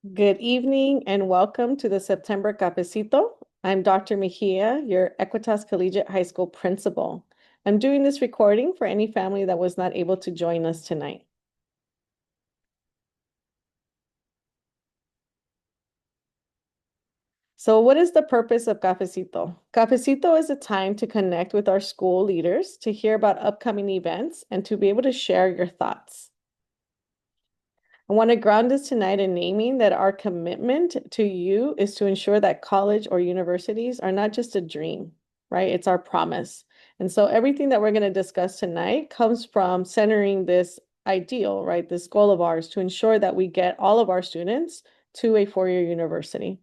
Good evening and welcome to the September Cafecito. I'm Dr. Mejia, your ECHS Collegiate High School principal. I'm doing this recording for any family that was not able to join us tonight. So what is the purpose of Cafecito? Cafecito is a time to connect with our school leaders, to hear about upcoming events, and to be able to share your thoughts. I want to ground us tonight in naming that our commitment to you is to ensure that college or universities are not just a dream, right? It's our promise. And so everything that we're going to discuss tonight comes from centering this ideal, right? This goal of ours to ensure that we get all of our students to a four-year university.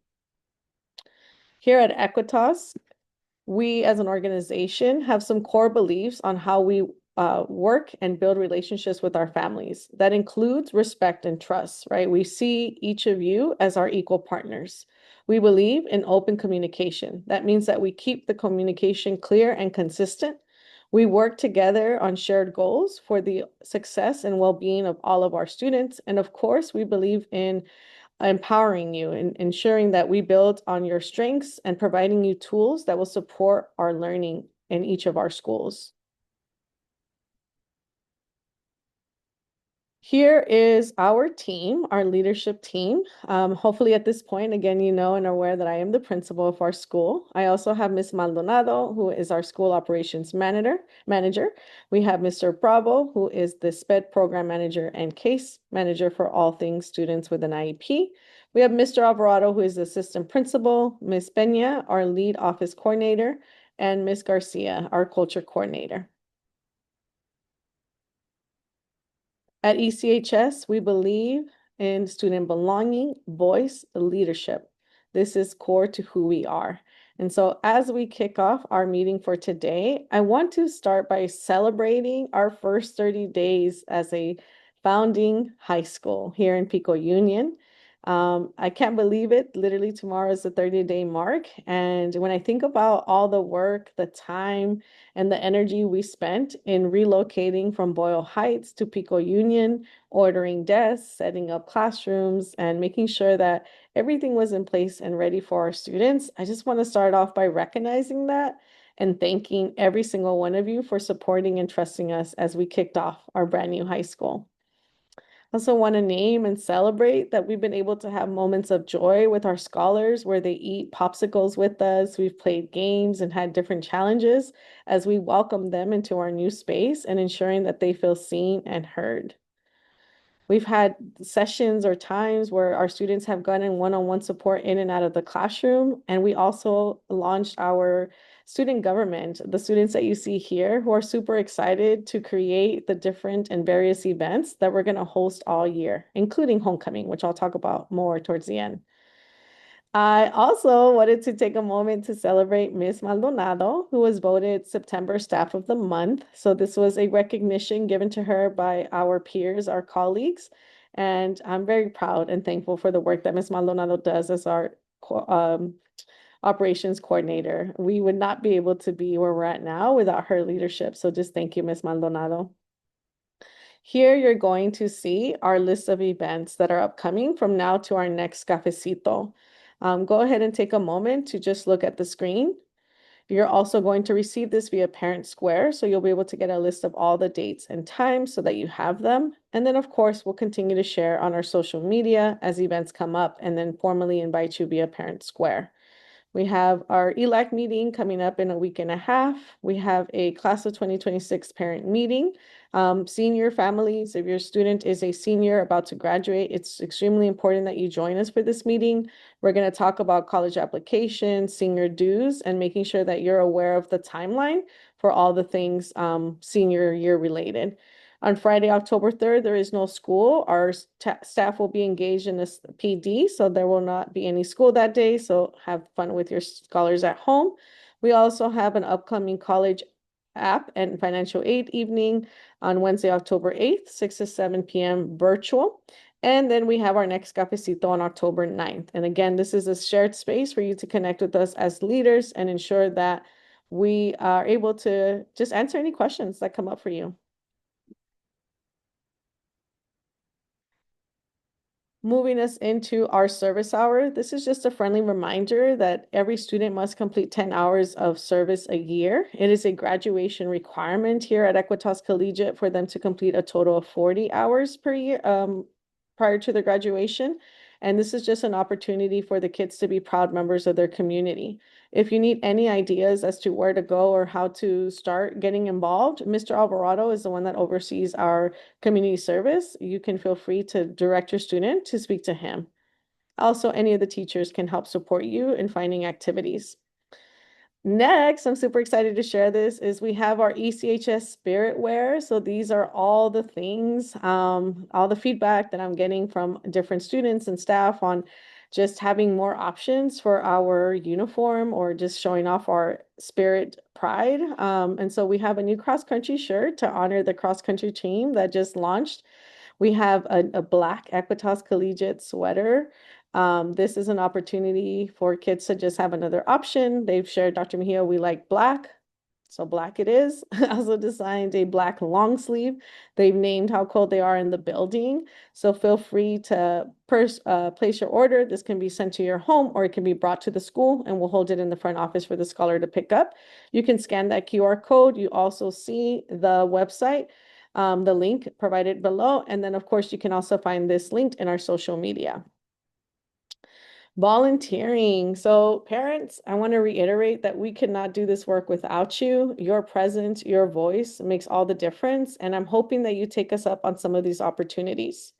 Here at Equitas, we as an organization have some core beliefs on how we work and build relationships with our families. That includes respect and trust, right? We see each of you as our equal partners. We believe in open communication. That means that we keep the communication clear and consistent. We work together on shared goals for the success and well-being of all of our students. And of course, we believe in empowering you and ensuring that we build on your strengths and providing you tools that will support our learning in each of our schools. Here is our team, our leadership team. Hopefully at this point, again, you know and are aware that I am the principal of our school. I also have Ms. Maldonado, who is our school operations manager. We have Mr. Bravo, who is the SPED program manager and case manager for all things students with an IEP. We have Mr. Alvarado, who is the assistant principal, Ms. Peña, our lead office coordinator, and Ms. Garcia, our culture coordinator. At ECHS, we believe in student belonging, voice, leadership. This is core to who we are. And so as we kick off our meeting for today, I want to start by celebrating our first 30 days as a founding high school here in Pico Union. I can't believe it. Literally tomorrow is the 30-day mark. And when I think about all the work, the time, and the energy we spent in relocating from Boyle Heights to Pico Union, ordering desks, setting up classrooms, and making sure that everything was in place and ready for our students, I just want to start off by recognizing that and thanking every single one of you for supporting and trusting us as we kicked off our brand new high school. I also want to name and celebrate that we've been able to have moments of joy with our scholars where they eat popsicles with us. We've played games and had different challenges as we welcome them into our new space and ensuring that they feel seen and heard. We've had sessions or times where our students have gotten one-on-one support in and out of the classroom. And we also launched our student government, the students that you see here who are super excited to create the different and various events that we're going to host all year, including homecoming, which I'll talk about more towards the end. I also wanted to take a moment to celebrate Miss Maldonado, who was voted September Staff of the Month. So this was a recognition given to her by our peers, our colleagues, and I'm very proud and thankful for the work that Miss Maldonado does as our operations coordinator. We would not be able to be where we're at now without her leadership. So just thank you, Miss Maldonado. Here you're going to see our list of events that are upcoming from now to our next cafecito. Go ahead and take a moment to just look at the screen. You're also going to receive this via Parent Square, so you'll be able to get a list of all the dates and times so that you have them. And then, of course, we'll continue to share on our social media as events come up and then formally invite you via Parent Square. We have our ELAC meeting coming up in a week and a half. We have a class of 2026 parent meeting. Senior families, if your student is a senior about to graduate, it's extremely important that you join us for this meeting. We're going to talk about college applications, senior dues, and making sure that you're aware of the timeline for all the things senior year related. On Friday, October 3rd, there is no school. Our staff will be engaged in this PD, so there will not be any school that day. So have fun with your scholars at home. We also have an upcoming college app and financial aid evening on Wednesday, October 8th, 6 to 7 p.m. virtual. And then we have our next cafecito on October 9th. And again, this is a shared space for you to connect with us as leaders and ensure that we are able to just answer any questions that come up for you. moving us into our service hour. This is just a friendly reminder that every student must complete 10 hours of service a year. It is a graduation requirement here at Equitas Collegiate for them to complete a total of 40 hours per year prior to their graduation. And this is just an opportunity for the kids to be proud members of their community. If you need any ideas as to where to go or how to start getting involved, Mr. Alvarado is the one that oversees our community service. You can feel free to direct your student to speak to him. Also, any of the teachers can help support you in finding activities. Next, I'm super excited to share this is we have our ECHS Spirit Wear. So these are all the things, all the feedback that I'm getting from different students and staff on just having more options for our uniform or just showing off our spirit pride. And so we have a new cross country shirt to honor the cross country team that just launched. We have a black Equitas Collegiate sweater. This is an opportunity for kids to just have another option. They've shared, Dr. Mejia, we like black. So black it is. Also designed a black long sleeve. They've named how cold they are in the building. So feel free to place your order. This can be sent to your home or it can be brought to the school and we'll hold it in the front office for the scholar to pick up. You can scan that QR code. You also see the website, the link provided below. And then of course you can also find this linked in our social media. Volunteering. So parents, I want to reiterate that we cannot do this work without you. Your presence, your voice makes all the difference. And I'm hoping that you take us up on some of these opportunities.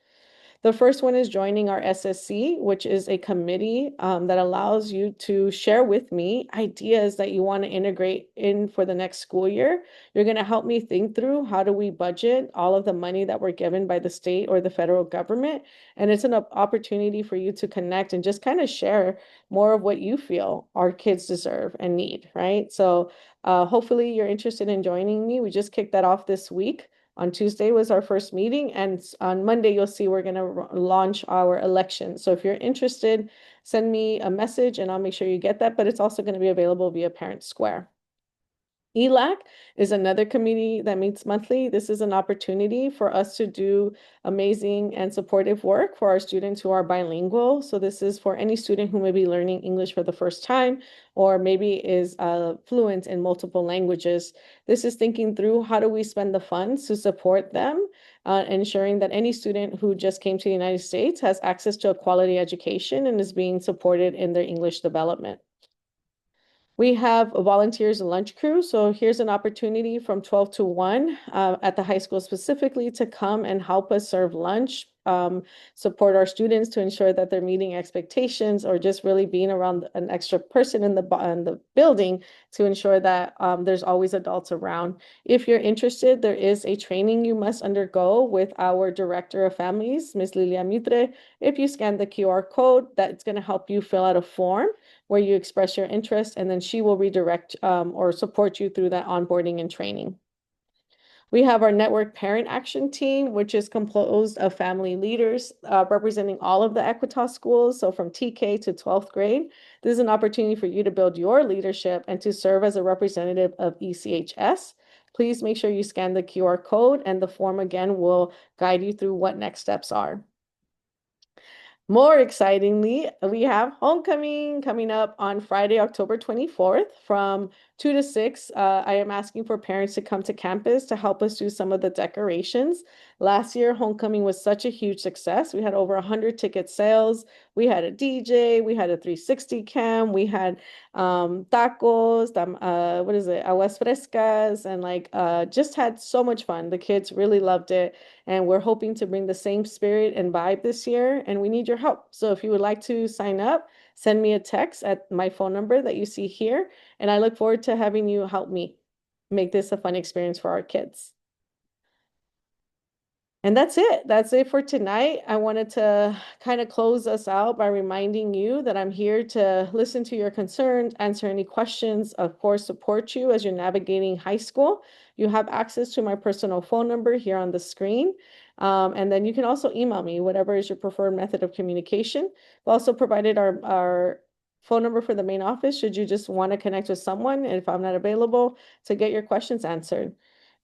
The first one is joining our SSC, which is a committee that allows you to share with me ideas that you want to integrate in for the next school year. You're going to help me think through how do we budget all of the money that we're given by the state or the federal government. And it's an opportunity for you to connect and just kind of share more of what you feel our kids deserve and need, right? So hopefully you're interested in joining me. We just kicked that off this week. On Tuesday was our first meeting, and on Monday, you'll see we're going to launch our election. So if you're interested, send me a message and I'll make sure you get that, but it's also going to be available via Parent Square. ELAC is another committee that meets monthly. This is an opportunity for us to do amazing and supportive work for our students who are bilingual. So this is for any student who may be learning English for the first time or maybe is fluent in multiple languages. This is thinking through how do we spend the funds to support them, ensuring that any student who just came to the United States has access to a quality education and is being supported in their English development. We have a volunteers and lunch crew. So here's an opportunity from 12 to 1 at the high school specifically to come and help us serve lunch, support our students to ensure that they're meeting expectations or just really being around an extra person in the building to ensure that there's always adults around. If you're interested, there is a training you must undergo with our Director of Families, Ms. Lilia Mitre. If you scan the QR code, that's going to help you fill out a form where you express your interest, and then she will redirect or support you through that onboarding and training. We have our network parent action team, which is composed of family leaders representing all of the Equitas schools, so from TK to 12th grade. This is an opportunity for you to build your leadership and to serve as a representative of ECHS. Please make sure you scan the QR code, and the form again will guide you through what next steps are. More excitingly, we have homecoming coming up on Friday, October 24th from 2 to 6. I am asking for parents to come to campus to help us do some of the decorations. Last year, homecoming was such a huge success. We had over 100 ticket sales. We had a DJ, we had a 360 cam, we had tacos, aguas frescas, and just had so much fun. The kids really loved it. And we're hoping to bring the same spirit and vibe this year, and we need your help. So if you would like to sign up, send me a text at my phone number that you see here, and I look forward to having you help me make this a fun experience for our kids. And that's it. That's it for tonight. I wanted to kind of close us out by reminding you that I'm here to listen to your concerns, answer any questions, of course, support you as you're navigating high school. You have access to my personal phone number here on the screen. And then you can also email me, whatever is your preferred method of communication. We've also provided our phone number for the main office should you just want to connect with someone, and if I'm not available, to get your questions answered.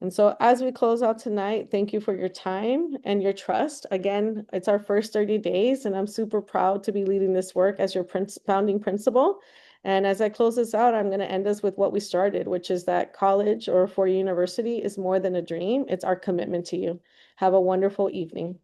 And so as we close out tonight, thank you for your time and your trust. Again, it's our first 30 days, and I'm super proud to be leading this work as your founding principal. And as I close this out, I'm going to end us with what we started, which is that college or four-year university is more than a dream. It's our commitment to you. Have a wonderful evening.